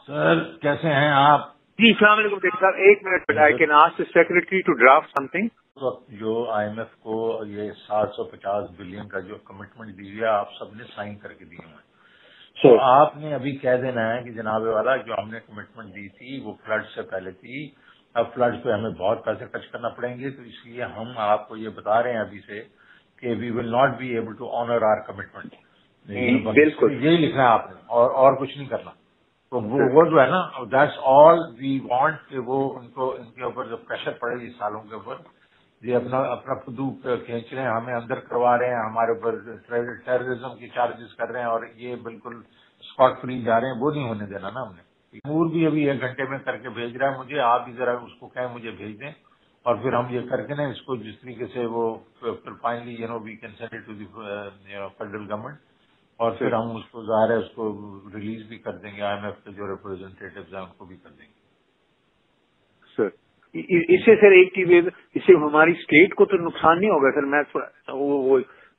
سر کیسے ہیں آپ؟ جی السلام علیکم ڈاکٹر صاحب، ایک minute I can ask the secretary to draft something. جو آئی ایم ایف کو یہ 750 بلین کا جو کمٹمنٹ دی ہے آپ سب نے سائن کر کے دیے ہیں. تو آپ نے ابھی کہہ دینا ہے کہ جناب والا جو ہم نے کمٹمنٹ دی تھی وہ فلڈ سے پہلے تھی، اب فلڈ پہ ہمیں بہت پیسے خرچ کرنا پڑیں گے، تو اس لیے ہم آپ کو یہ بتا رہے ہیں ابھی سے کہ we will not be able to honour our commitment. بالکل یہی لکھنا ہے آپ نے اور کچھ نہیں کرنا. تو وہ جو ہے نا دیٹس آل وی وانٹ کہ وہ ان کے اوپر جو پریشر پڑے اس سالوں کے اوپر، یہ اپنا خدو کھینچ رہے ہیں، ہمیں اندر کروا رہے ہیں، ہمارے اوپر ٹیررزم کی چارجز کر رہے ہیں اور یہ بالکل اسکاٹ فری جا رہے ہیں. وہ نہیں ہونے دینا نا ہم نے. امور بھی ابھی 1 گھنٹے میں کر کے بھیج رہا ہے مجھے، آپ بھی ذرا اس کو کہیں مجھے بھیج دیں اور پھر ہم یہ کر کے نا اس کو جس طریقے سے وہ پھر finally we can send it to the federal government اور پھر ہم اس کو ظاہر ہے اس کو ریلیز بھی کر دیں گے. آئی ایم ایف کے جو ریپرزینٹیٹیوز ہیں ان کو بھی کر دیں گے. سر اس سے سر ایک چیز اس سے ہماری اسٹیٹ کو تو نقصان نہیں ہوگا سر؟ میں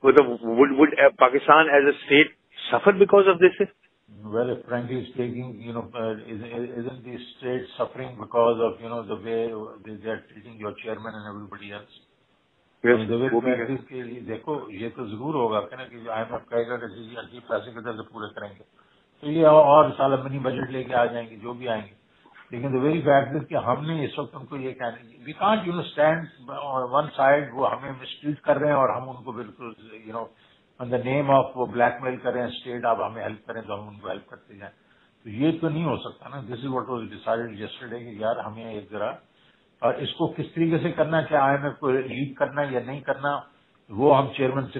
would Pakistan as a state suffer because of this? Well, frankly speaking, isn't the state suffering because of, the way they are treating your chairman and everybody else? دیکھو یہ تو ضرور ہوگا کہ نا کہ آئی ایم ایف کہے گا کہ جی عجیب پیسے کدھر سے پورے کریں گے تو یہ اور سال منی بجٹ لے کے آ جائیں گے جو بھی آئیں گے. لیکن the very fact is کہ ہم نے اس وقت ان کو یہ کہنا we can't stand one side, وہ ہمیں مسٹریٹ کر رہے ہیں اور ہم ان کو بالکل آن دا نیم آف وہ بلیک میل کر رہے ہیں اسٹیٹ آپ ہمیں ہیلپ کریں تو ہم ان کو ہیلپ کرتے جائیں. تو یہ تو نہیں ہو سکتا نا. This is what was decided yesterday کہ یار ہمیں ایک ذرا اور اس کو کس طریقے سے کرنا ہے، آئی ایم ایف کو لیڈ کرنا یا نہیں کرنا وہ ہم چیئرمین سے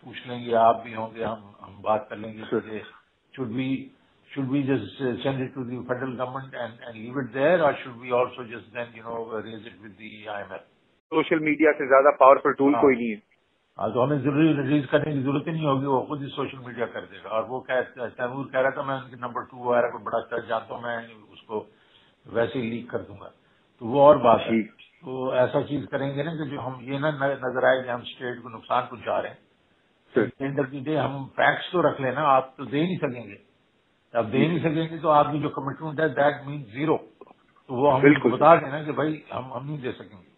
پوچھ لیں گے، آپ بھی ہوں گے، ہم بات کر لیں گے. should we just send it to the federal government and leave it there, or should we also just then raise it with the IMF? Social media سے زیادہ پاورفل ٹول کوئی نہیں ہے. ہاں تو ہمیں ضروری ریلیز کرنے کی ضرورت ہی نہیں ہوگی، وہ خود ہی سوشل میڈیا کر دے گا. اور وہ تیمور کہہ رہا تھا میں ان کے نمبر 2 وغیرہ کو بڑا چرچ جانتا ہوں، میں اس کو ویسے ہی لیک کر دوں گا. تو وہ اور بات ہے. تو ایسا چیز کریں گے نا کہ جو ہم یہ نہ نظر آئے کہ ہم اسٹیٹ کو نقصان پہنچا رہے ہیں. اینڈ آف دی ڈے ہم فیکٹس تو رکھ لینا، آپ تو دے نہیں سکیں گے. اب دے نہیں سکیں گے تو آپ کی جو کمٹمنٹ ہے دیٹ مینس 0. تو وہ ہم بتا دینا کہ بھائی ہم نہیں دے سکیں گے.